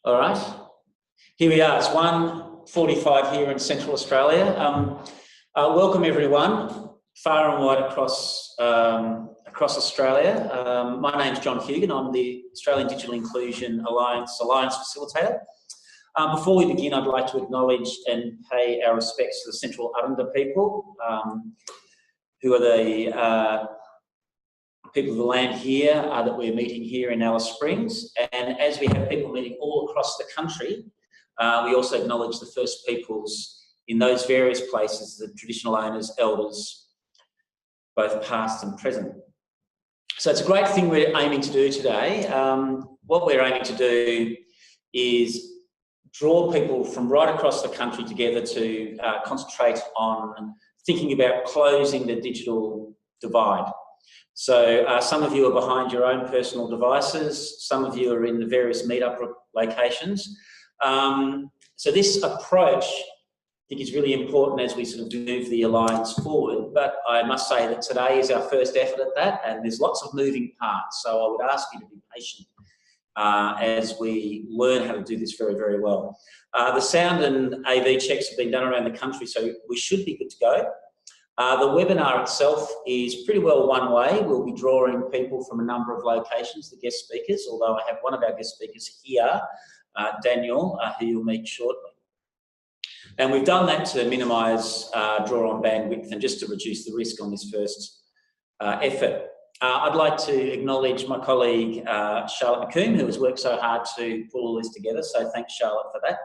All right, here we are. It's 1:45 here in Central Australia. Welcome everyone, far and wide across Australia. My name's John Hugan. I'm the Australian Digital Inclusion Alliance Facilitator. Before we begin, I'd like to acknowledge and pay our respects to the Central Arunda people, who are the people of the land here that we're meeting here in Alice Springs. And as we have people meeting all across the country, we also acknowledge the First Peoples in those various places, the traditional owners, elders, both past and present. So it's a great thing we're aiming to do today. What we're aiming to do is draw people from right across the country together to concentrate on thinking about closing the digital divide. So some of you are behind your own personal devices, some of you are in the various meetup locations. So this approach, I think, is really important as we sort of move the Alliance forward, but I must say that today is our first effort at that, and there's lots of moving parts, so I would ask you to be patient as we learn how to do this very, very well. The sound and AV checks have been done around the country, so we should be good to go. The webinar itself is pretty well one way. We'll be drawing people from a number of locations, the guest speakers, although I have one of our guest speakers here, Daniel, who you'll meet shortly. And we've done that to minimise draw on bandwidth and just to reduce the risk on this first effort. I'd like to acknowledge my colleague Charlotte McComb, who has worked so hard to pull all this together, so thanks Charlotte for that.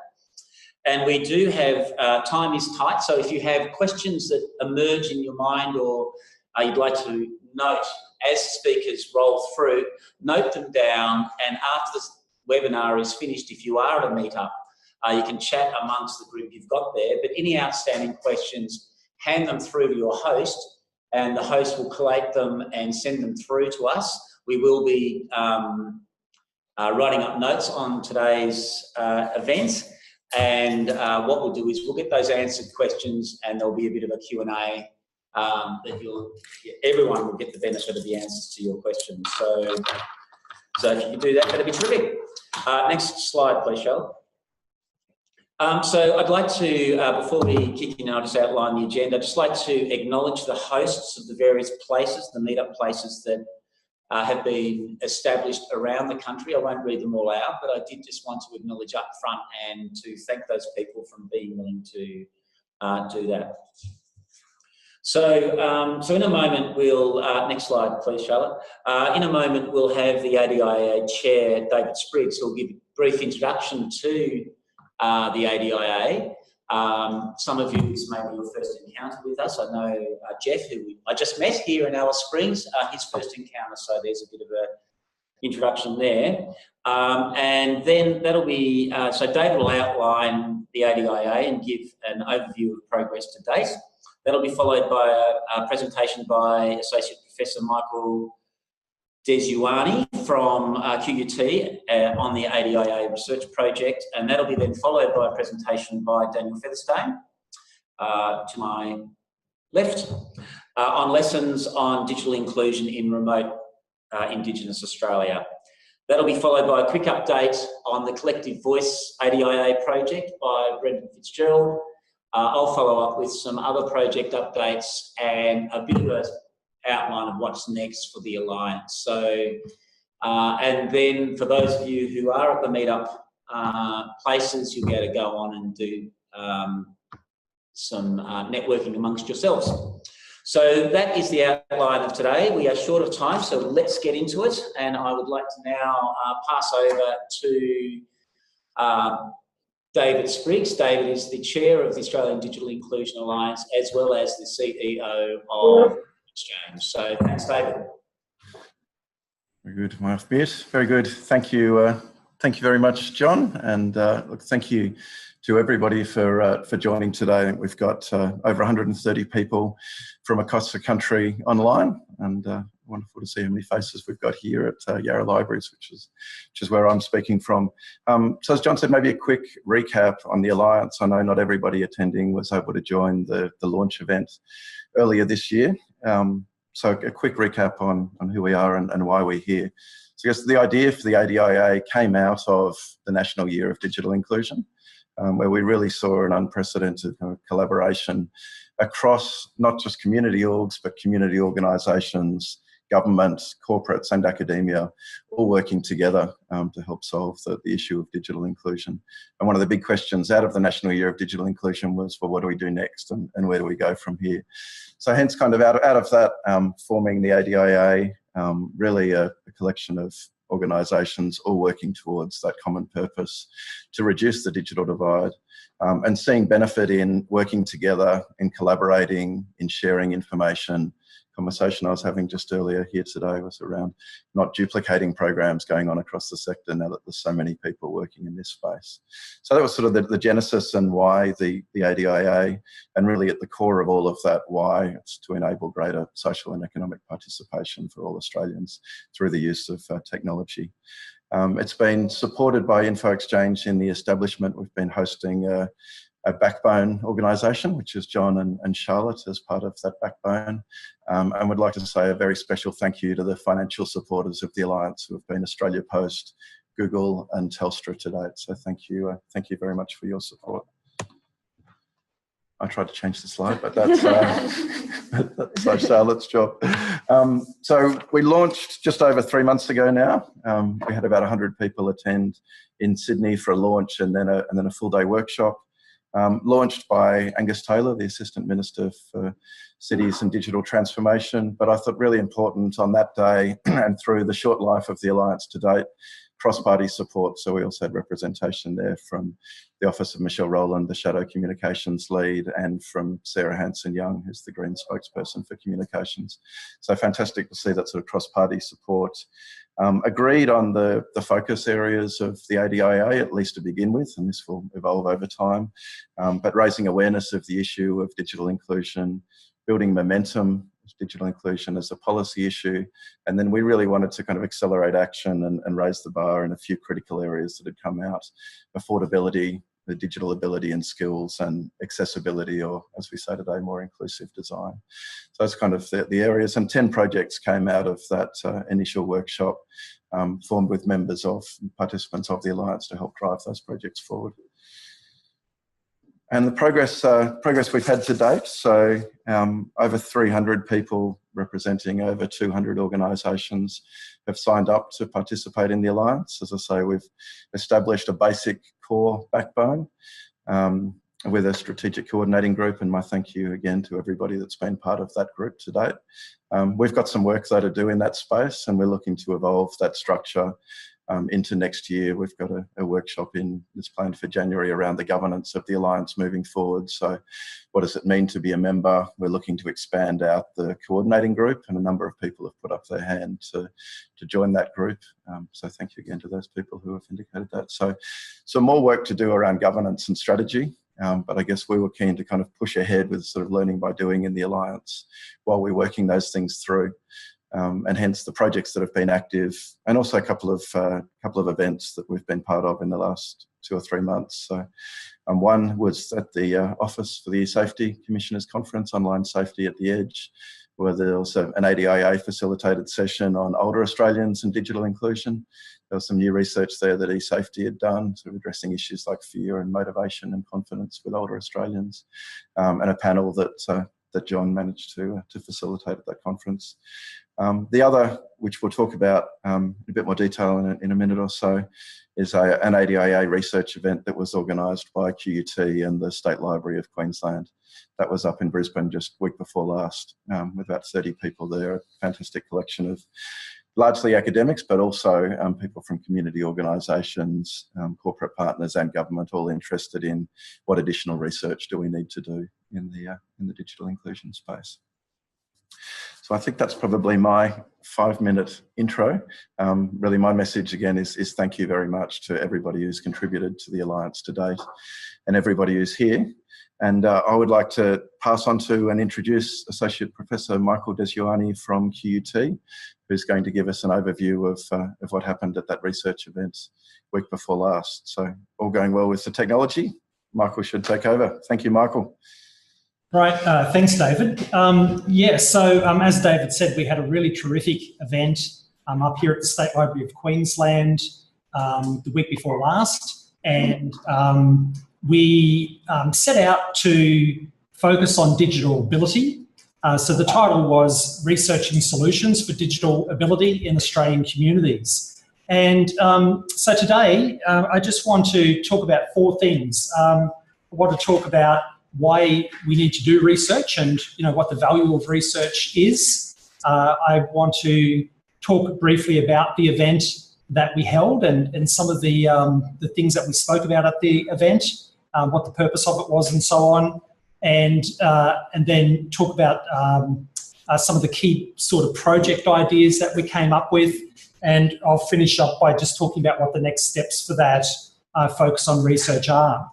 And we do have, time is tight, so if you have questions that emerge in your mind or you'd like to note as speakers roll through, note them down, and after the webinar is finished, if you are at a meetup, you can chat amongst the group you've got there, but any outstanding questions, hand them through to your host, and the host will collate them and send them through to us. We will be writing up notes on today's event. And what we'll do is we'll get those answered questions, and there'll be a bit of a Q&A that everyone will get the benefit of the answers to your questions. So if you can do that, that'd be terrific. Next slide, please, Charlotte. So I'd like to, before we kick in, I'll just outline the agenda. I'd just like to acknowledge the hosts of the various places, the meetup places that have been established around the country. I won't read them all out, but I did just want to acknowledge up front and to thank those people for being willing to do that. So, so in a moment we'll, next slide please, Charlotte. In a moment we'll have the ADIA Chair, David Spriggs, who'll give a brief introduction to the ADIA. Some of you, this may be your first encounter with us. I know Jeff, who I just met here in Alice Springs, his first encounter, so there's a bit of an introduction there. And then that'll be, so David will outline the ADIA and give an overview of progress to date. That'll be followed by a presentation by Associate Professor Michael Dezuanni from QUT on the ADIA research project, and that'll be then followed by a presentation by Daniel Featherstone to my left on lessons on digital inclusion in remote Indigenous Australia. That'll be followed by a quick update on the Collective Voice ADIA project by Brendan Fitzgerald. I'll follow up with some other project updates and a bit of an outline of what's next for the Alliance. So, and then for those of you who are at the meetup places, you'll be able to go on and do some networking amongst yourselves. So that is the outline of today. We are short of time, so let's get into it. And I would like to now pass over to David Spriggs. David is the Chair of the Australian Digital Inclusion Alliance, as well as the CEO of Exchange. So thanks, David. Very good. My off-mute. Very good. Thank you. Thank you very much, John. And look, thank you to everybody for joining today. I think we've got over 130 people from across the country online, and wonderful to see how many faces we've got here at Yarra Libraries, which is where I'm speaking from. So as John said, maybe a quick recap on the Alliance. I know not everybody attending was able to join the launch event earlier this year. So a quick recap on who we are and why we're here. So I guess the idea for the ADIA came out of the National Year of Digital Inclusion, where we really saw an unprecedented kind of collaboration across not just community orgs, but community organisations, government, corporates and academia, all working together to help solve the issue of digital inclusion. And one of the big questions out of the National Year of Digital Inclusion was, well, what do we do next and where do we go from here? So hence kind of out of that, forming the ADIA, really a collection of organisations all working towards that common purpose to reduce the digital divide, and seeing benefit in working together, in collaborating, in sharing information. Conversation I was having just earlier here today was around not duplicating programs going on across the sector now that there's so many people working in this space. So that was sort of the genesis and why the ADIA, and really at the core of all of that why it's to enable greater social and economic participation for all Australians through the use of technology. It's been supported by Infoxchange in the establishment. We've been hosting a backbone organisation, which is John and Charlotte as part of that backbone. And would like to say a very special thank you to the financial supporters of the Alliance who have been Australia Post, Google and Telstra to date. So thank you very much for your support. I tried to change the slide, but that's Charlotte's job. So we launched just over 3 months ago now. We had about 100 people attend in Sydney for a launch and then a full day workshop. Launched by Angus Taylor, the Assistant Minister for Cities and Digital Transformation. But I thought really important on that day and through the short life of the Alliance to date, cross-party support. So we also had representation there from the Office of Michelle Rowland, the Shadow Communications Lead, and from Sarah Hanson-Young, who's the Green spokesperson for communications. So fantastic to see that sort of cross-party support. Agreed on the focus areas of the ADIA, at least to begin with, and this will evolve over time, but raising awareness of the issue of digital inclusion, building momentum of digital inclusion as a policy issue, and then we really wanted to kind of accelerate action and raise the bar in a few critical areas that had come out: affordability, the digital ability and skills, and accessibility, or as we say today, more inclusive design. So that's kind of the areas, and 10 projects came out of that initial workshop, formed with members of participants of the Alliance to help drive those projects forward. And the progress we've had to date, so over 300 people representing over 200 organisations have signed up to participate in the Alliance. As I say, we've established a basic core backbone with a strategic coordinating group, and my thank you again to everybody that's been part of that group to date. We've got some work though to do in that space, and we're looking to evolve that structure into next year. We've got a workshop that's planned for January around the governance of the Alliance moving forward. So what does it mean to be a member? We're looking to expand out the coordinating group, and a number of people have put up their hand to join that group. So thank you again to those people who have indicated that. So more work to do around governance and strategy. But I guess we were keen to kind of push ahead with sort of learning by doing in the Alliance while we're working those things through. And hence the projects that have been active, and also a couple of events that we've been part of in the last 2 or 3 months. So one was at the Office for the E-Safety Commissioners Conference, Online Safety at the Edge, where there was an ADIA facilitated session on older Australians and digital inclusion. There was some new research there that E-Safety had done, sort of addressing issues like fear and motivation and confidence with older Australians, and a panel that John managed to facilitate at that conference. The other, which we'll talk about in a bit more detail in a minute or so, is an ADIA research event that was organised by QUT and the State Library of Queensland. That was up in Brisbane just week before last, with about 30 people there. A fantastic collection of largely academics, but also people from community organisations, corporate partners and government, all interested in what additional research do we need to do in the digital inclusion space. So I think that's probably my 5-minute intro. Really my message again is thank you very much to everybody who's contributed to the Alliance to date and everybody who's here. And I would like to pass on to and introduce Associate Professor Michael Dezuanni from QUT, who's going to give us an overview of what happened at that research event week before last. So all going well with the technology. Michael should take over. Thank you, Michael. Right, thanks, David. As David said, we had a really terrific event up here at the State Library of Queensland the week before last, and we set out to focus on digital ability. So the title was Researching Solutions for Digital Ability in Australian Communities. And so today, I just want to talk about four things. I want to talk about why we need to do research and what the value of research is. I want to talk briefly about the event that we held and some of the things that we spoke about at the event, what the purpose of it was and so on, and then talk about some of the key sort of project ideas that we came up with, and I'll finish up by just talking about what the next steps for that focus on research are.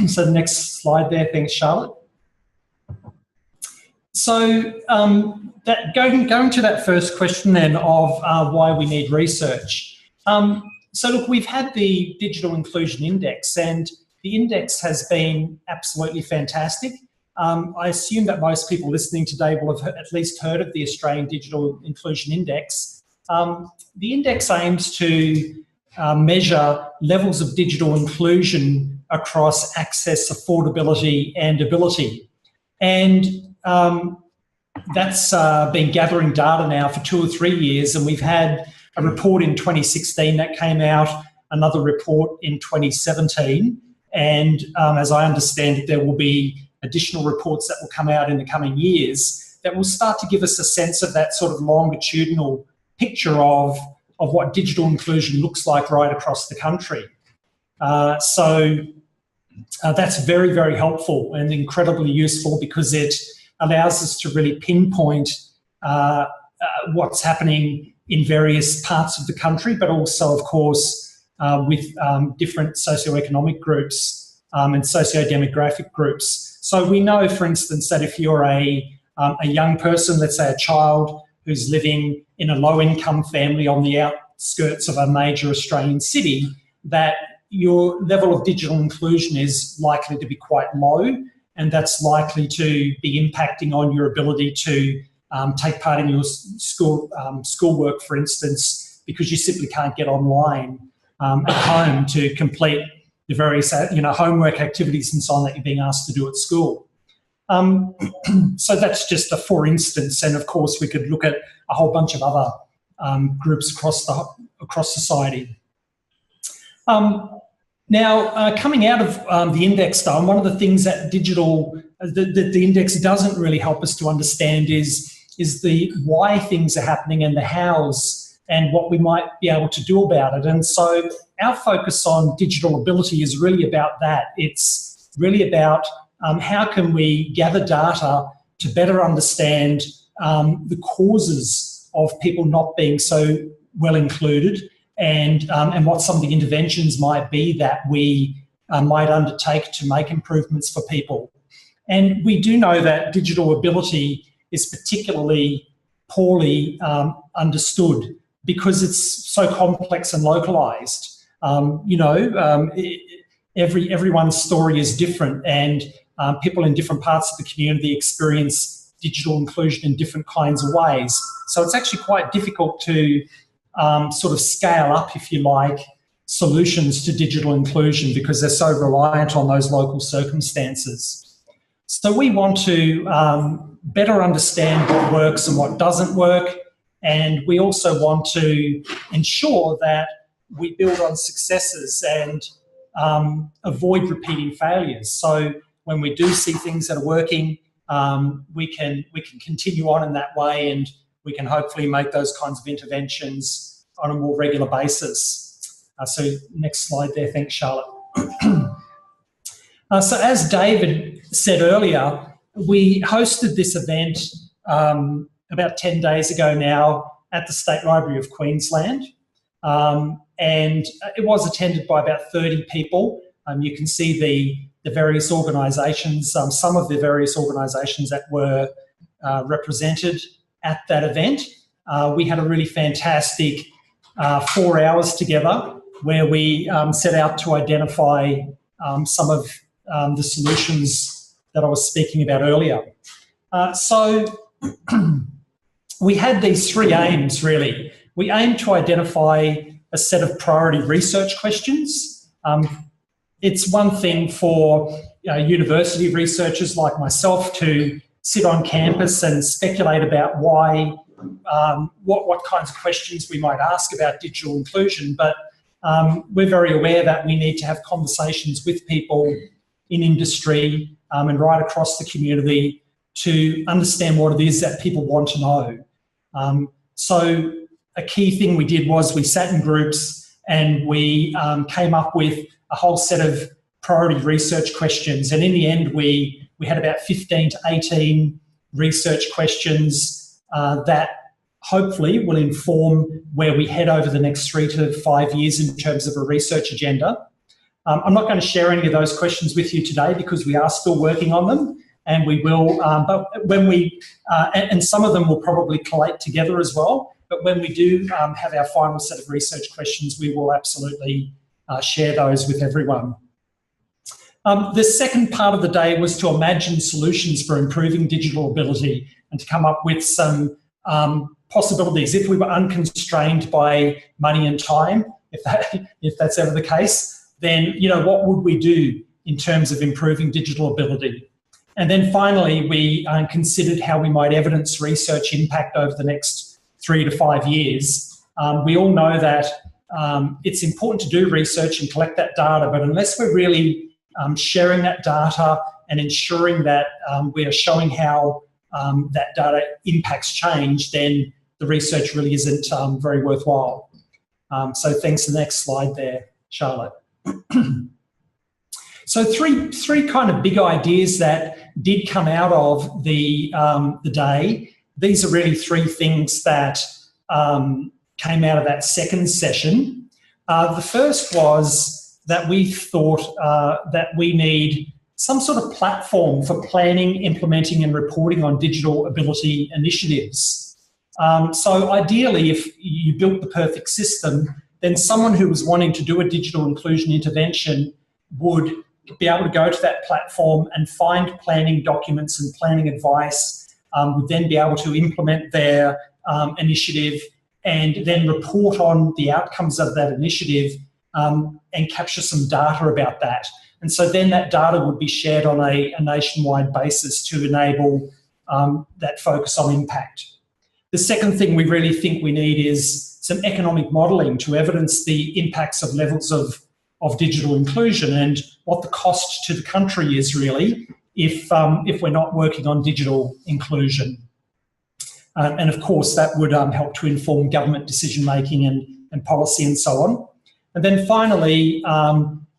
So the next slide there, thanks Charlotte. So going to that first question then of why we need research. So look, we've had the Digital Inclusion Index, and the index has been absolutely fantastic. I assume that most people listening today will have at least heard of the Australian Digital Inclusion Index. The index aims to measure levels of digital inclusion across access, affordability and ability. And that's been gathering data now for 2 or 3 years, and we've had a report in 2016 that came out, another report in 2017, and as I understand it, there will be additional reports that will come out in the coming years that will start to give us a sense of that sort of longitudinal picture of what digital inclusion looks like right across the country. That's very, very helpful and incredibly useful because it allows us to really pinpoint what's happening in various parts of the country, but also, of course, with different socioeconomic groups and socio-demographic groups. So we know, for instance, that if you're a young person, let's say a child who's living in a low-income family on the outskirts of a major Australian city, that your level of digital inclusion is likely to be quite low, and that's likely to be impacting on your ability to take part in your schoolwork, for instance, because you simply can't get online at home to complete the various homework activities and so on that you're being asked to do at school. So that's just a for instance, and of course we could look at a whole bunch of other groups across society. Now, coming out of the index, though, one of the things that the index doesn't really help us to understand is the why things are happening and the hows and what we might be able to do about it. And so our focus on digital ability is really about that. It's really about how can we gather data to better understand the causes of people not being so well included, and what some of the interventions might be that we might undertake to make improvements for people. And we do know that digital ability is particularly poorly understood because it's so complex and localised. Everyone's story is different, and people in different parts of the community experience digital inclusion in different kinds of ways. So it's actually quite difficult to sort of scale up, if you like, solutions to digital inclusion because they're so reliant on those local circumstances. So we want to better understand what works and what doesn't work, and we also want to ensure that we build on successes and avoid repeating failures. So when we do see things that are working, we can continue on in that way, and we can hopefully make those kinds of interventions on a more regular basis. So next slide there, thanks Charlotte. So as David said earlier, we hosted this event about 10 days ago now at the State Library of Queensland, and it was attended by about 30 people. You can see the various organisations, some of the various organisations that were represented at that event. We had a really fantastic 4 hours together where we set out to identify some of the solutions that I was speaking about earlier. So we had these three aims, really. We aimed to identify a set of priority research questions. It's one thing for university researchers like myself to sit on campus and speculate about why, what kinds of questions we might ask about digital inclusion, but we're very aware that we need to have conversations with people in industry and right across the community to understand what it is that people want to know. So a key thing we did was we sat in groups and we came up with a whole set of priority research questions. And in the end, we had about 15 to 18 research questions that hopefully will inform where we head over the next 3 to 5 years in terms of a research agenda. I'm not going to share any of those questions with you today because we are still working on them, and we will, but when we, and some of them will probably collate together as well, but when we do have our final set of research questions, we will absolutely share those with everyone. The second part of the day was to imagine solutions for improving digital ability and to come up with some possibilities. If we were unconstrained by money and time, if that's ever the case, then what would we do in terms of improving digital ability? And then finally, we considered how we might evidence research impact over the next 3 to 5 years. We all know that it's important to do research and collect that data, but unless we're really sharing that data and ensuring that we are showing how that data impacts change, then the research really isn't very worthwhile. So thanks. The next slide there, Charlotte. So three kind of big ideas that did come out of the day. These are really three things that came out of that second session. The first was that we thought that we need some sort of platform for planning, implementing and reporting on digital ability initiatives. So ideally, if you built the perfect system, then someone who was wanting to do a digital inclusion intervention would be able to go to that platform and find planning documents and planning advice, would then be able to implement their initiative and then report on the outcomes of that initiative and capture some data about that. And so then that data would be shared on a nationwide basis to enable that focus on impact. The second thing we really think we need is some economic modelling to evidence the impacts of levels of digital inclusion and what the cost to the country is really if we're not working on digital inclusion. And of course that would help to inform government decision making and policy and so on. And then finally,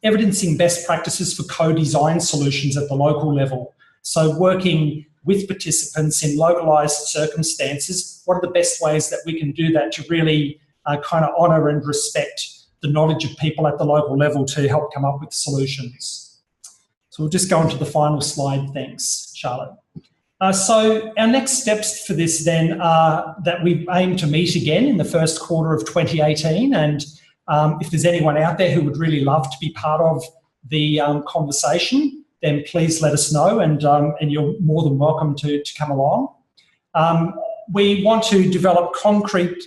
evidencing best practices for co-design solutions at the local level. So working with participants in localised circumstances, what are the best ways that we can do that to really kind of honour and respect the knowledge of people at the local level to help come up with solutions. So we'll just go on to the final slide. Thanks, Charlotte. So our next steps for this then are that we aim to meet again in the first quarter of 2018, and if there's anyone out there who would really love to be part of the conversation, then please let us know, and you're more than welcome to come along. We want to develop concrete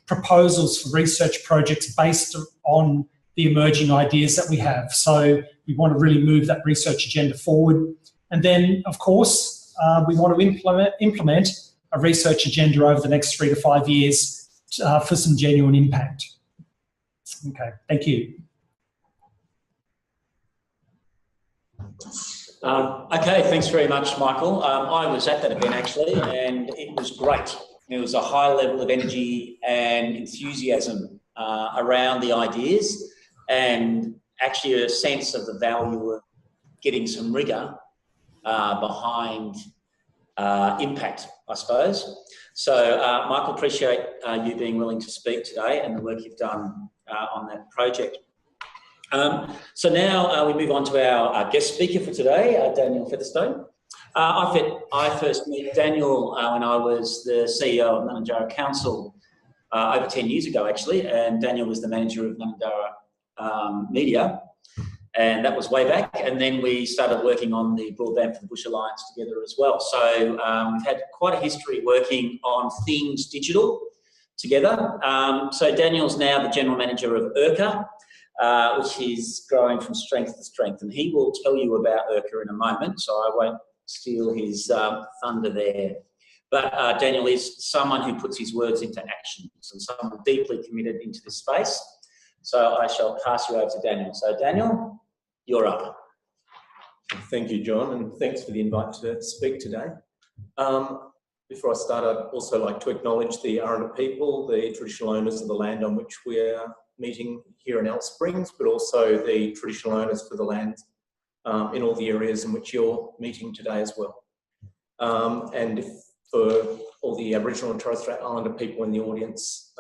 proposals for research projects based on the emerging ideas that we have. So we want to really move that research agenda forward. And then, of course, we want to implement a research agenda over the next 3 to 5 years for some genuine impact. Okay, thank you. Okay, thanks very much, Michael. I was at that event actually, and it was great. There was a high level of energy and enthusiasm around the ideas, and actually a sense of the value of getting some rigour behind impact, I suppose. So, Michael, appreciate you being willing to speak today and the work you've done on that project. So now we move on to our guest speaker for today, Daniel Featherstone. I first met Daniel when I was the CEO of Nunanjara Council over 10 years ago, actually, and Daniel was the manager of Nunanjara Media. And that was way back. And then we started working on the Broadband for the Bush Alliance together as well. So we've had quite a history working on things digital together. So Daniel's now the General Manager of Ochre, which is growing from strength to strength. And he will tell you about Ochre in a moment, so I won't steal his thunder there. But Daniel is someone who puts his words into action, and someone deeply committed into this space. So I shall pass you over to Daniel. So Daniel, you're up. Thank you, John, and thanks for the invite to speak today. Before I start, I'd also like to acknowledge the Arana people, the traditional owners of the land on which we're meeting here in Alice Springs, but also the traditional owners for the land in all the areas in which you're meeting today as well. And for all the Aboriginal and Torres Strait Islander people in the audience,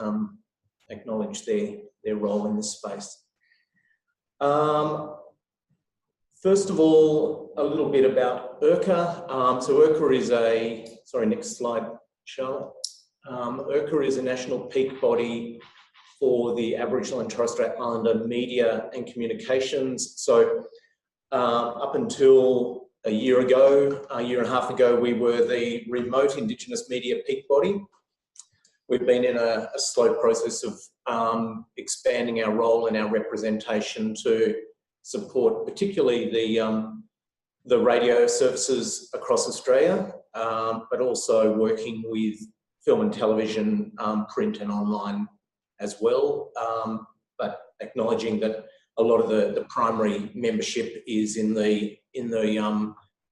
acknowledge their role in this space. First of all, a little bit about Ochre. So Ochre is sorry, next slide, Charlotte. Ochre is a national peak body for the Aboriginal and Torres Strait Islander media and communications. So up until a year and a half ago, we were the remote Indigenous media peak body. We've been in a slow process of expanding our role and our representation to support particularly the radio services across Australia, but also working with film and television, print and online as well, but acknowledging that a lot of the primary membership is in the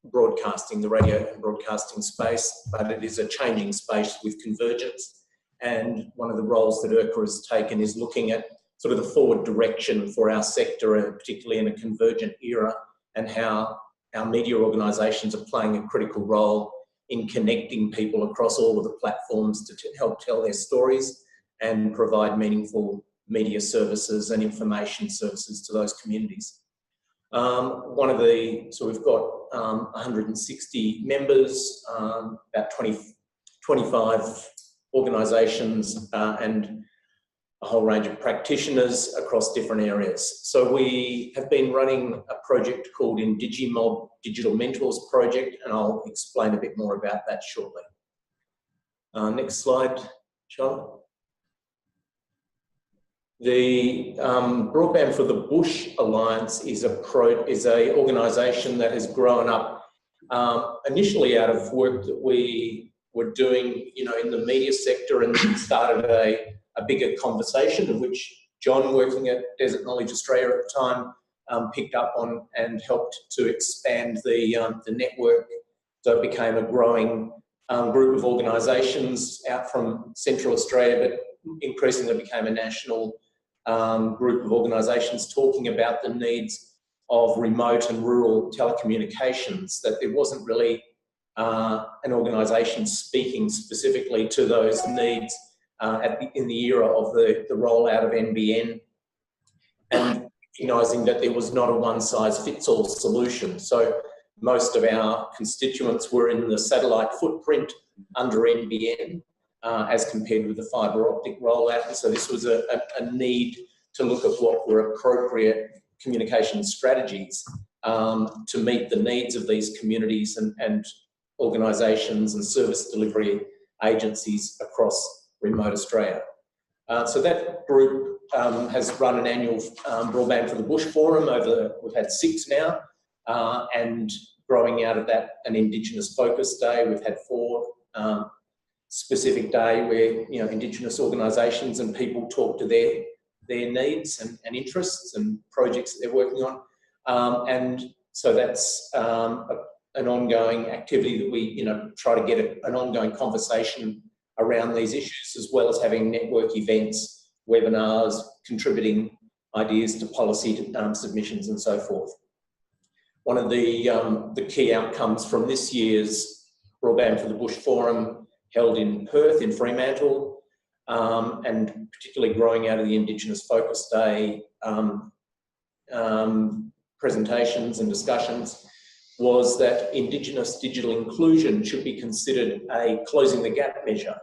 broadcasting, the radio and broadcasting space, but it is a changing space with convergence. And one of the roles that Ochre has taken is looking at sort of the forward direction for our sector, and particularly in a convergent era, and how our media organisations are playing a critical role in connecting people across all of the platforms to help tell their stories and provide meaningful media services and information services to those communities. So we've got 160 members, about 25 organisations and a whole range of practitioners across different areas. So we have been running a project called Digimob Digital Mentors Project, and I'll explain a bit more about that shortly. Next slide, Charlotte. The Broadband for the Bush Alliance is a organisation that has grown up initially out of work that we were doing, in the media sector, and started a bigger conversation, of which John, working at Desert Knowledge Australia at the time, picked up on and helped to expand the network. So it became a growing group of organisations out from Central Australia, but increasingly became a national group of organisations talking about the needs of remote and rural telecommunications, that there wasn't really an organisation speaking specifically to those needs in the era of the rollout of NBN, and recognising that there was not a one-size-fits-all solution. So most of our constituents were in the satellite footprint under NBN as compared with the fibre optic rollout. And so this was a need to look at what were appropriate communication strategies to meet the needs of these communities and organisations and service delivery agencies across remote Australia. So that group has run an annual Broadband for the Bush forum we've had 6 now, and growing out of that, an Indigenous focus day. We've had 4 specific day where Indigenous organisations and people talk to their needs and interests and projects that they're working on, and so that's an ongoing activity that we try to get an ongoing conversation around these issues, as well as having network events, webinars, contributing ideas to policy submissions and so forth. One of the key outcomes from this year's Broadband for the Bush Forum, held in Perth, in Fremantle, and particularly growing out of the Indigenous Focus Day presentations and discussions, was that Indigenous digital inclusion should be considered a closing the gap measure,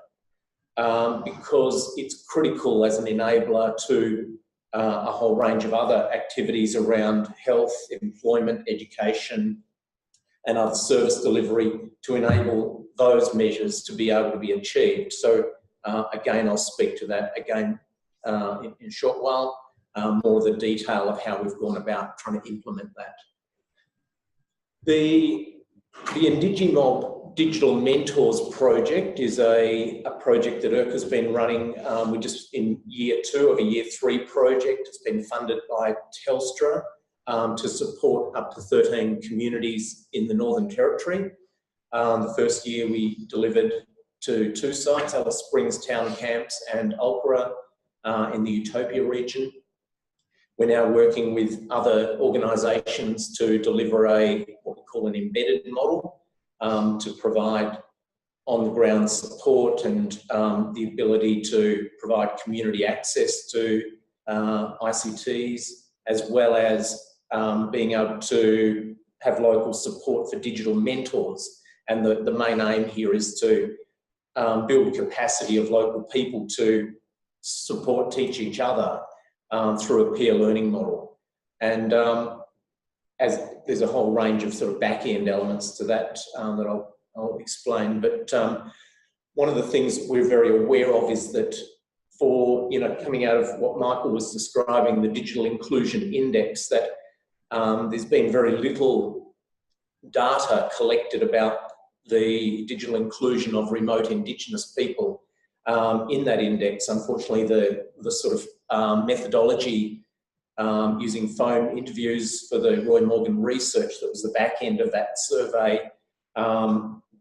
because it's critical as an enabler to a whole range of other activities around health, employment, education, and other service delivery to enable those measures to be able to be achieved. So again, I'll speak to that again in a short while, more of the detail of how we've gone about trying to implement that. The Indigenous Digital Mentors project is a project that Ochre's been running. We're just in year 2 of a year 3 project. It's been funded by Telstra to support up to 13 communities in the Northern Territory. The first year we delivered to 2 sites, Alice Springs Town Camps and Ochre in the Utopia region. We're now working with other organisations to deliver what we call an embedded model to provide on-the-ground support and the ability to provide community access to ICTs, as well as being able to have local support for digital mentors. And the main aim here is to build capacity of local people to support, teach each other through a peer learning model. And as there's a whole range of sort of back-end elements to that that I'll explain. But one of the things we're very aware of is that for, coming out of what Michael was describing, the Digital Inclusion Index, that there's been very little data collected about the digital inclusion of remote Indigenous people in that index. Unfortunately, the sort of methodology using phone interviews for the Roy Morgan research that was the back end of that survey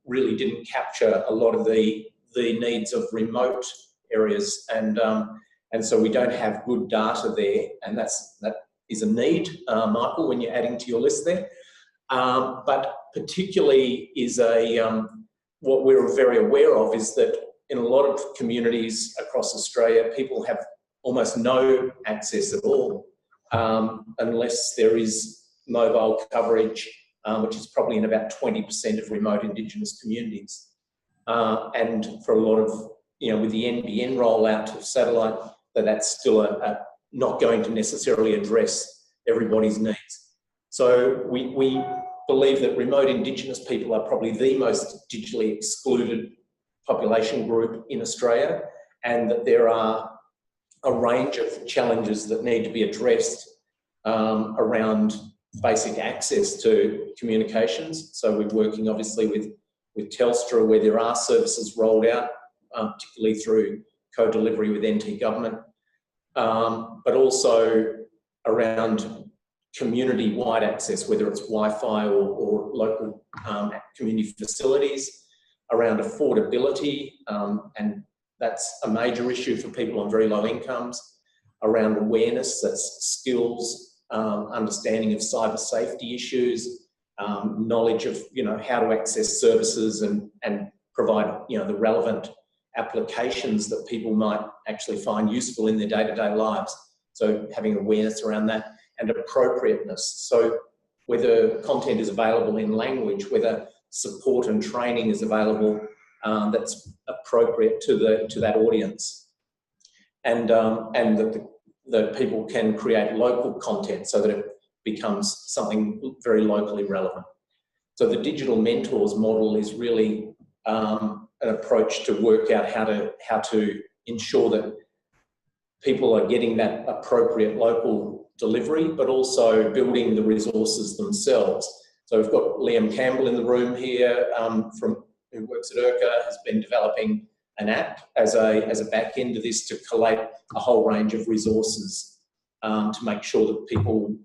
really didn't capture a lot of the needs of remote areas, and so we don't have good data there, and that is a need, Michael, when you're adding to your list there. But particularly is what we're very aware of is that in a lot of communities across Australia, people have almost no access at all, unless there is mobile coverage, which is probably in about 20% of remote Indigenous communities. And for a lot of, with the NBN rollout of satellite, that's still not going to necessarily address everybody's needs. So we believe that remote Indigenous people are probably the most digitally excluded population group in Australia, and that there are a range of challenges that need to be addressed around basic access to communications. So we're working obviously with Telstra, where there are services rolled out, particularly through co-delivery with NT government, but also around community-wide access, whether it's Wi-Fi or local community facilities, around affordability, and that's a major issue for people on very low incomes, around awareness, that's skills, understanding of cyber safety issues, knowledge of how to access services and provide the relevant applications that people might actually find useful in their day-to-day lives. So having awareness around that, and appropriateness. So whether content is available in language, whether support and training is available that's appropriate to that audience, and that people can create local content so that it becomes something very locally relevant. So the digital mentors model is really an approach to work out how to ensure that people are getting that appropriate local delivery, but also building the resources themselves. So we've got Liam Campbell in the room here who works at Ochre, has been developing an app as a back end of this to collate a whole range of resources to make sure that people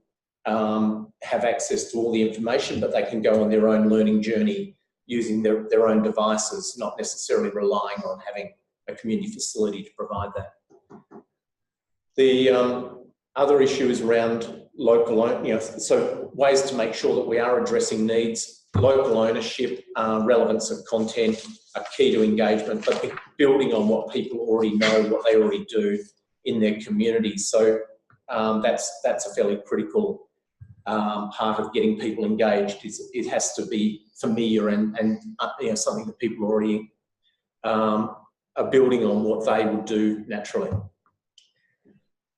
have access to all the information, but they can go on their own learning journey using their own devices, not necessarily relying on having a community facility to provide that. The other issue is around local, so ways to make sure that we are addressing needs. Local ownership, relevance of content are key to engagement, but building on what people already know, what they already do in their communities. So that's a fairly critical part of getting people engaged. It has to be familiar and something that people already are building on what they would do naturally.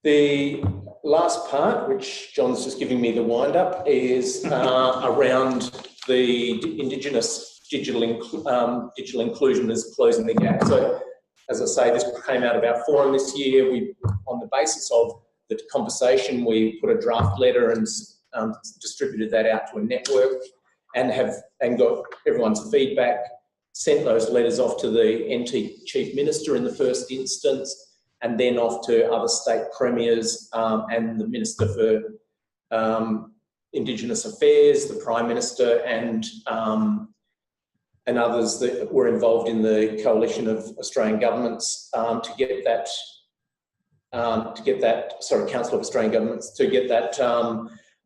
The last part, which John's just giving me the wind up, is around the Indigenous digital inclusion as closing the gap. So, as I say, this came out of our forum this year. We, on the basis of the conversation, we put a draft letter and distributed that out to a network, and got everyone's feedback. Sent those letters off to the NT Chief Minister in the first instance, and then off to other state premiers and the Minister for Indigenous Affairs, the Prime Minister, and others that were involved in the coalition of Australian governments to get that. Council of Australian Governments to get that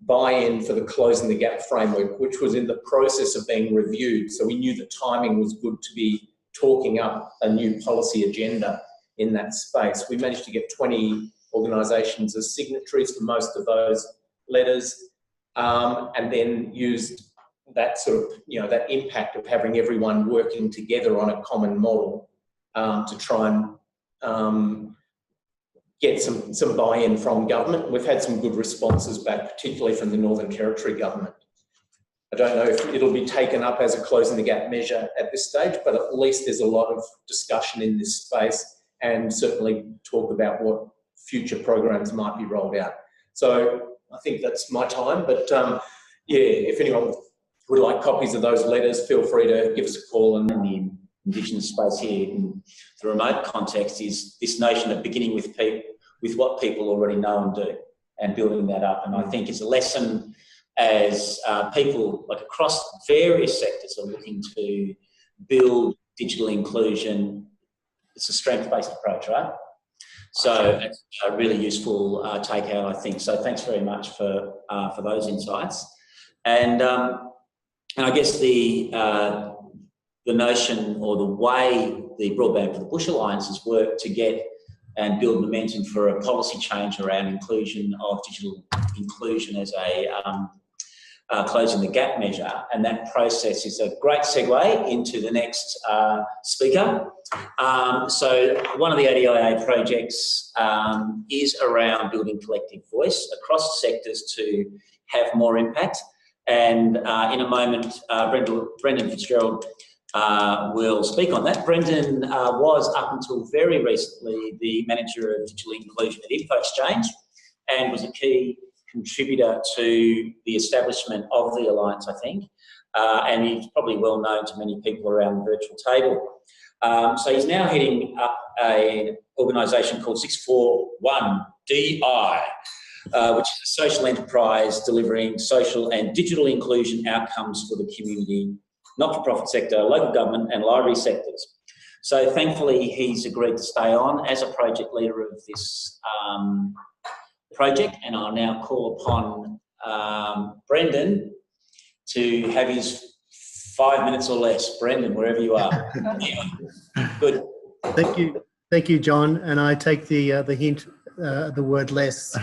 buy-in for the Closing the Gap framework, which was in the process of being reviewed. So we knew the timing was good to be talking up a new policy agenda in that space. We managed to get 20 organisations as signatories for most of those letters, and then used that sort of, that impact of having everyone working together on a common model to try and get some buy-in from government. We've had some good responses back, particularly from the Northern Territory government. I don't know if it'll be taken up as a closing the gap measure at this stage, but at least there's a lot of discussion in this space, and certainly talk about what future programs might be rolled out. So I think that's my time, but yeah, if anyone would like copies of those letters, feel free to give us a call. And the Indigenous space here in the remote context is this notion of beginning with what people already know and do, and building that up. And I think it's a lesson as people like across various sectors are looking to build digital inclusion. It's a strength-based approach, right? So it's a really useful takeout, I think. So thanks very much for those insights. And I guess the notion or the way the Broadband for the Bush Alliance has worked to get and build momentum for a policy change around inclusion of digital inclusion as a closing the gap measure, and that process is a great segue into the next speaker. So one of the ADIA projects is around building collective voice across sectors to have more impact. And in a moment, Brendan Fitzgerald will speak on that. Brendan was, up until very recently, the manager of digital inclusion at Infoxchange, and was a key contributor to the establishment of the Alliance, I think. And he's probably well known to many people around the virtual table. So he's now heading up an organisation called 641DI, which is a social enterprise delivering social and digital inclusion outcomes for the community, not-for-profit sector, local government and library sectors. So thankfully he's agreed to stay on as a project leader of this project, and I'll now call upon Brendan to have his 5 minutes or less. Brendan, wherever you are. Good. Thank you, John. And I take the hint. The word less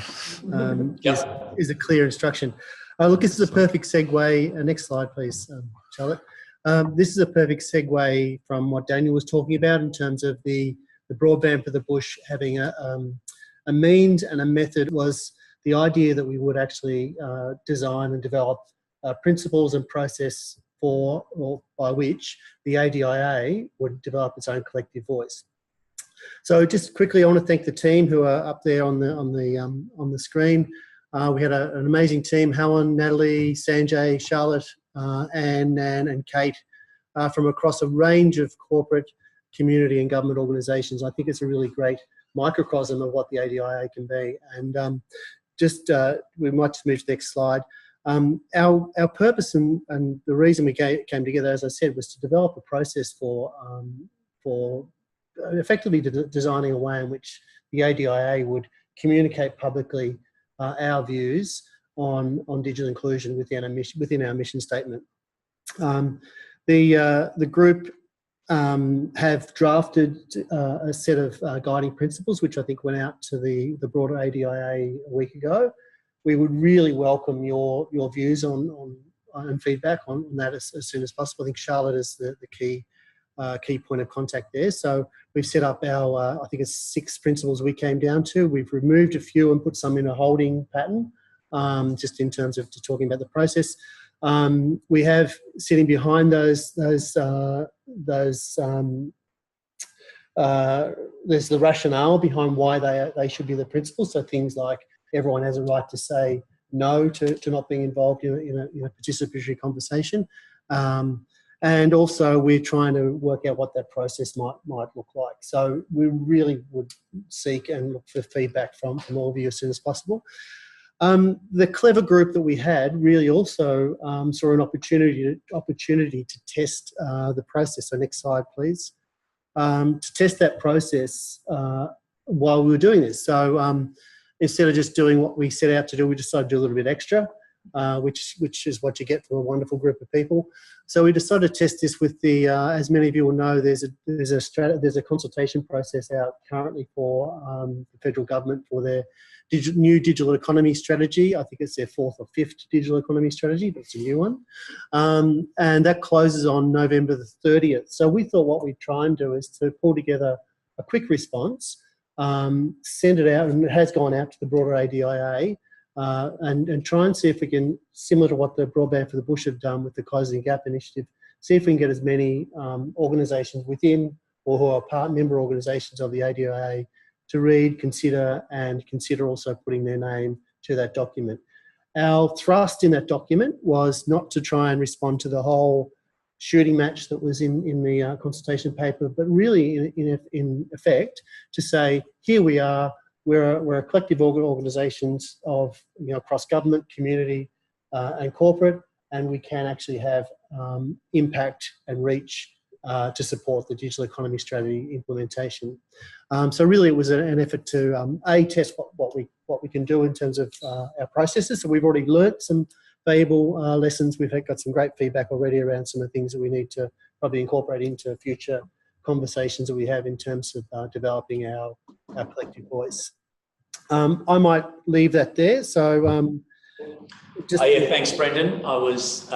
is a clear instruction. Look, this is a perfect segue. Next slide, please, Charlotte. This is a perfect segue from what Daniel was talking about in terms of the Broadband for the Bush having a means and a method. Was the idea that we would actually design and develop principles and process for, or by which the ADIA would develop its own collective voice. So just quickly, I want to thank the team who are up there on the screen. We had an amazing team: Helen, Natalie, Sanjay, Charlotte, Anne, Nan, and Kate, from across a range of corporate, community, and government organisations. I think it's a really great microcosm of what the ADIA can be. And we might just move to the next slide. Our purpose and the reason we came together, as I said, was to develop a process for effectively designing a way in which the ADIA would communicate publicly our views on digital inclusion within our mission statement. The group have drafted a set of guiding principles, which I think went out to the broader ADIA a week ago. We would really welcome your views on and feedback on that as soon as possible. I think Charlotte is the key key point of contact there. So we've set up our, I think it's 6 principles we came down to. We've removed a few and put some in a holding pattern, just in terms of talking about the process. We have sitting behind there's the rationale behind why they should be the principles. So things like everyone has a right to say no to not being involved in a participatory conversation. And also we're trying to work out what that process might look like. So we really would seek and look for feedback from all of you as soon as possible. The clever group that we had really also saw an opportunity to test the process. So next slide, please. To test that process while we were doing this. So instead of just doing what we set out to do, we decided to do a little bit extra, which is what you get from a wonderful group of people. So we decided to test this with the, as many of you will know, there's a consultation process out currently for the federal government for their new digital economy strategy. I think it's their 4th or 5th digital economy strategy, but it's a new one. And that closes on November the 30th. So we thought what we'd try and do is to pull together a quick response, send it out, and it has gone out to the broader ADIA, and try and see if we can, similar to what the Broadband for the Bush have done with the Closing the Gap initiative, see if we can get as many organisations within or who are member organisations of the ADIA to read, consider also putting their name to that document. Our thrust in that document was not to try and respond to the whole shooting match that was in the consultation paper, but really in effect to say, here we are, we're a collective organisations of, across government, community and corporate, and we can actually have impact and reach to support the digital economy strategy implementation. So really, it was an effort to test what we can do in terms of our processes. So we've already learnt some valuable lessons. We've got some great feedback already around some of the things that we need to probably incorporate into future conversations that we have in terms of developing our collective voice. I might leave that there. So yeah, thanks, Brendan. I was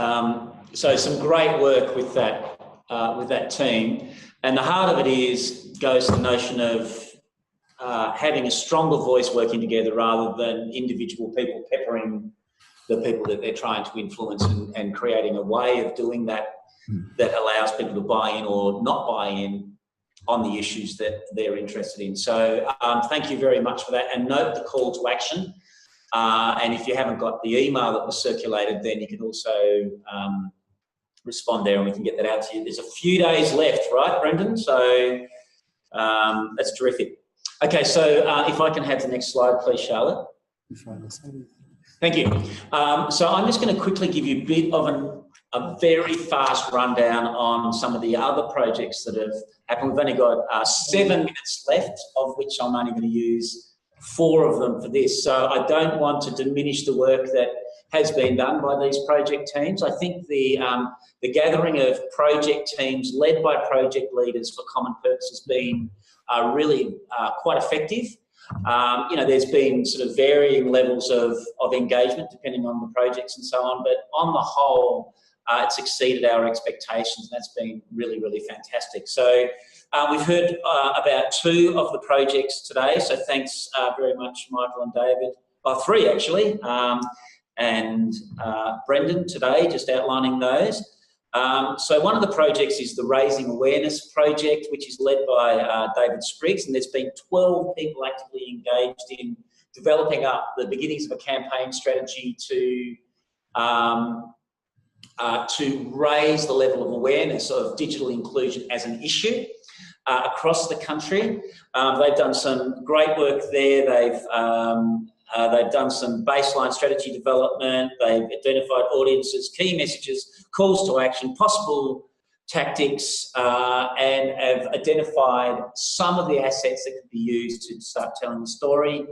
so some great work with that team, and the heart of it goes to the notion of having a stronger voice working together rather than individual people peppering the people that they're trying to influence, and creating a way of doing that that allows people to buy in or not buy in on the issues that they're interested in. So thank you very much for that, and note the call to action. And if you haven't got the email that was circulated, then you can also respond there and we can get that out to you. There's a few days left, right, Brendan? So that's terrific. Okay, so if I can have the next slide, please, Charlotte. Thank you. So I'm just going to quickly give you a bit of a very fast rundown on some of the other projects that have happened. We've only got 7 minutes left, of which I'm only going to use 4 of them for this. So I don't want to diminish the work that has been done by these project teams. I think the gathering of project teams led by project leaders for common purpose has been really quite effective. There's been sort of varying levels of engagement depending on the projects and so on, but on the whole, it's exceeded our expectations, and that's been really, really fantastic. So we've heard about 2 of the projects today, so thanks very much, Michael and David. 3 actually, and Brendan today, just outlining those. So one of the projects is the Raising Awareness project, which is led by David Spriggs, and there's been 12 people actively engaged in developing up the beginnings of a campaign strategy to raise the level of awareness of digital inclusion as an issue across the country. They've done some great work there. They've done some baseline strategy development. They've identified audiences, key messages, calls to action, possible tactics, and have identified some of the assets that could be used to start telling the story.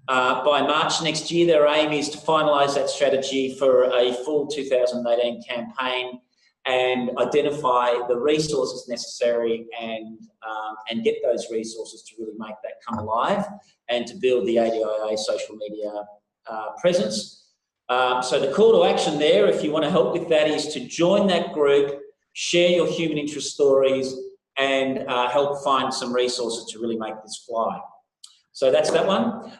By March next year, their aim is to finalise that strategy for a full 2018 campaign and identify the resources necessary and get those resources to really make that come alive and to build the ADIA social media presence. So the call to action there, if you want to help with that, is to join that group share your human interest stories, and help find some resources to really make this fly. So that's that one.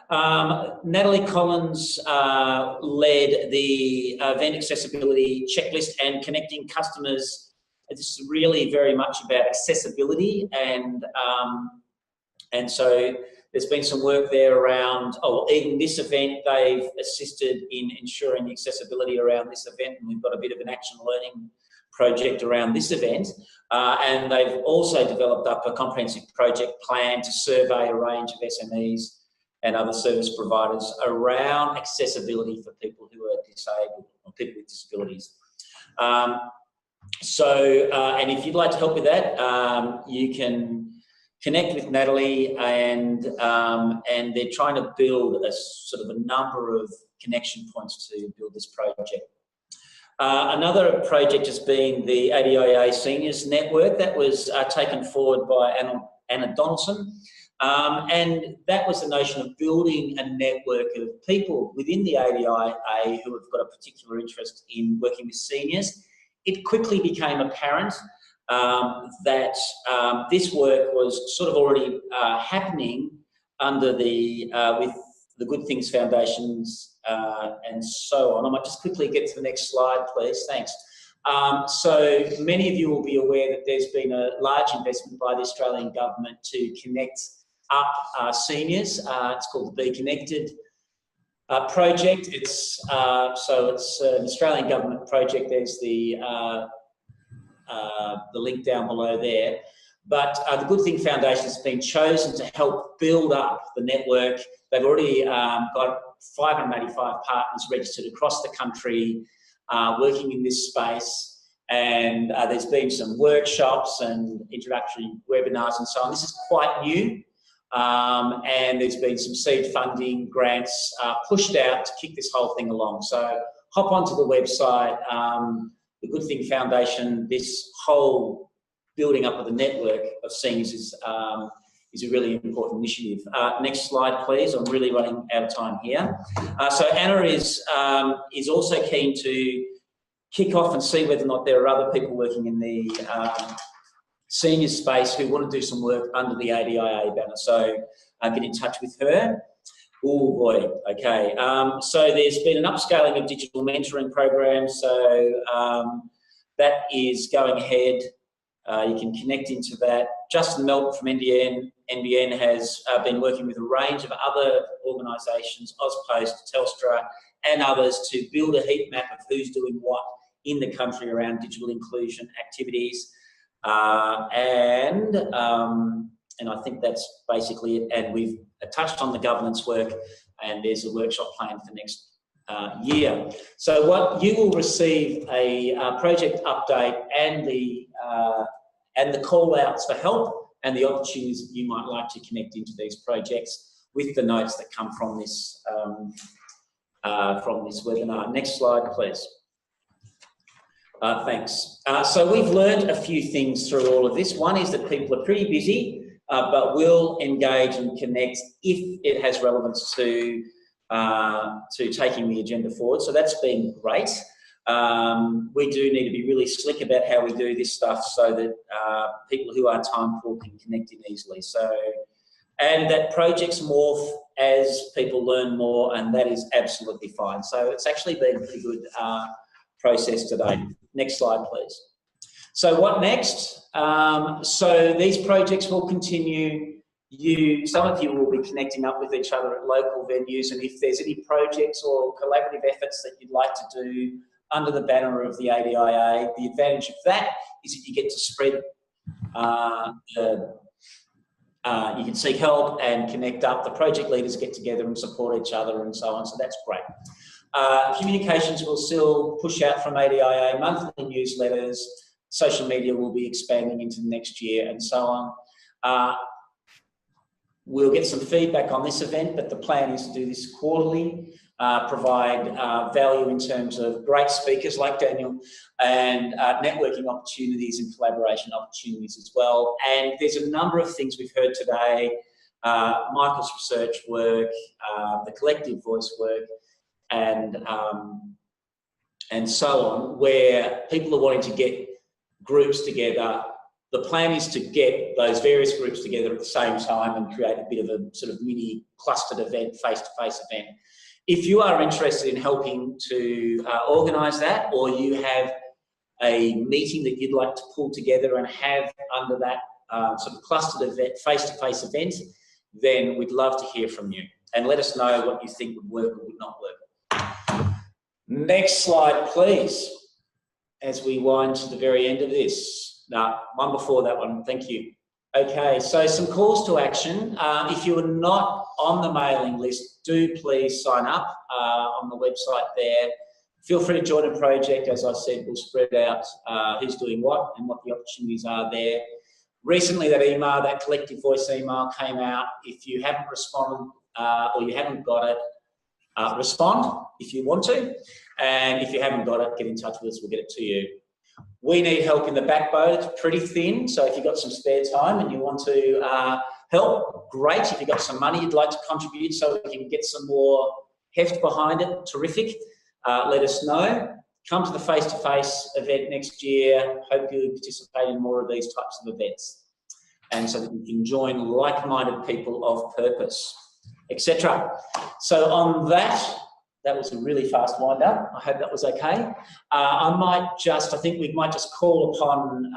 Natalie Collins led the event accessibility checklist and connecting customers. This is really very much about accessibility, and so there's been some work there around, even this event, they've assisted in ensuring the accessibility around this event, and we've got a bit of an action learning project around this event. And they've also developed up a comprehensive project plan to survey a range of SMEs and other service providers around accessibility for people who are disabled or people with disabilities. And if you'd like to help with that, you can connect with Natalie, and they're trying to build a sort of a number of connection points to build this project. Another project has been the ADIA Seniors Network that was taken forward by Anna Donaldson, and that was the notion of building a network of people within the ADIA who have got a particular interest in working with seniors. It quickly became apparent that this work was sort of already happening under the with the Good Things Foundations and so on. I might just quickly get to the next slide, please. Thanks. So many of you will be aware that there's been a large investment by the Australian government to connect up seniors. It's called the Be Connected project. It's an Australian government project. There's the link down below there. But the Good Thing Foundation has been chosen to help build up the network. They've already got 585 partners registered across the country working in this space, and there's been some workshops and introductory webinars and so on. This is quite new, and there's been some seed funding grants pushed out to kick this whole thing along. So hop onto the website, the Good Thing Foundation. This whole building up of the network of seniors is a really important initiative. Next slide, please. I'm really running out of time here. So Anna is also keen to kick off and see whether or not there are other people working in the senior space who want to do some work under the ADIA banner. So get in touch with her. Oh boy, okay. So there's been an upscaling of digital mentoring programs. So that is going ahead. You can connect into that. Justin Melton from NBN has been working with a range of other organisations, Ozpost, Telstra and others to build a heat map of who's doing what in the country around digital inclusion activities. And I think that's basically it. And we've touched on the governance work, and there's a workshop planned for next year. So what you will receive a project update and the call outs for help and the opportunities that you might like to connect into these projects with the notes that come from this webinar. Next slide, please. Thanks. So we've learned a few things through all of this. One is that people are pretty busy, but will engage and connect if it has relevance to taking the agenda forward. So that's been great. We do need to be really slick about how we do this stuff so that people who are time poor can connect in easily. So, and that projects morph as people learn more, and that is absolutely fine. So it's actually been a pretty good process today. Next slide, please. So what next? So these projects will continue. Some of you will be connecting up with each other at local venues, and if there's any projects or collaborative efforts that you'd like to do under the banner of the ADIA, the advantage of that is that you get to spread, you can seek help and connect up. The project leaders get together and support each other and so on, so that's great. Communications will still push out from ADIA, monthly newsletters, social media will be expanding into the next year and so on. We'll get some feedback on this event, but the plan is to do this quarterly, provide value in terms of great speakers like Daniel and networking opportunities and collaboration opportunities as well. And there's a number of things we've heard today, Michael's research work, the collective voice work, and so on, where people are wanting to get groups together. The plan is to get those various groups together at the same time and create a bit of a sort of mini clustered event, face-to-face event. If you are interested in helping to organise that, or you have a meeting that you'd like to pull together and have under that sort of clustered event, face-to-face event, then we'd love to hear from you and let us know what you think would work or would not work. Next slide, please, as we wind to the very end of this. No, one before that one, thank you. Okay, so some calls to action. If you are not on the mailing list, do please sign up on the website there. Feel free to join a project. As I said, we'll spread out who's doing what and what the opportunities are there. Recently, that email, that collective voice email came out. If you haven't responded or you haven't got it, respond if you want to. And if you haven't got it, get in touch with us, we'll get it to you. We need help in the backbone. It's pretty thin, so if you've got some spare time and you want to help, great. If you've got some money you'd like to contribute so we can get some more heft behind it, terrific. Let us know. Come to the face-to-face event next year. Hope you participate in more of these types of events, and so that you can join like-minded people of purpose, etc. So on that, that was a really fast wind-up. I hope that was okay. I think we might just call upon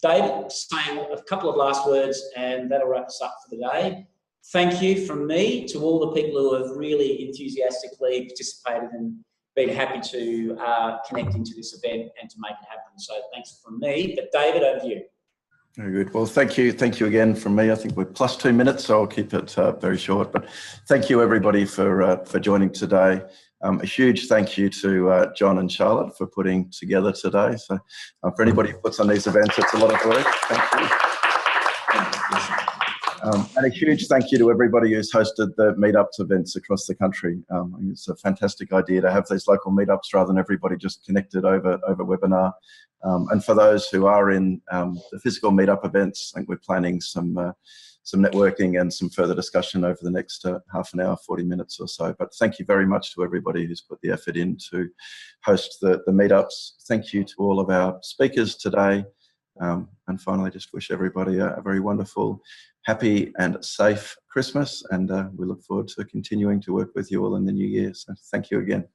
David to say a couple of last words, and that'll wrap us up for the day. Thank you from me to all the people who have really enthusiastically participated and been happy to connect into this event and to make it happen. So thanks from me. But David, over to you. Very good. Well, thank you again from me. I think we're plus 2 minutes, so I'll keep it very short. But thank you everybody for joining today. A huge thank you to John and Charlotte for putting together today. So for anybody who puts on these events, it's a lot of work. Thank you. And a huge thank you to everybody who's hosted the meetups events across the country. It's a fantastic idea to have these local meetups rather than everybody just connected over webinar. And for those who are in the physical meetup events, I think we're planning some networking and some further discussion over the next half an hour, 40 minutes or so. But thank you very much to everybody who's put the effort in to host the meetups. Thank you to all of our speakers today. And finally, just wish everybody a very wonderful, happy and safe Christmas. And we look forward to continuing to work with you all in the new year. So thank you again.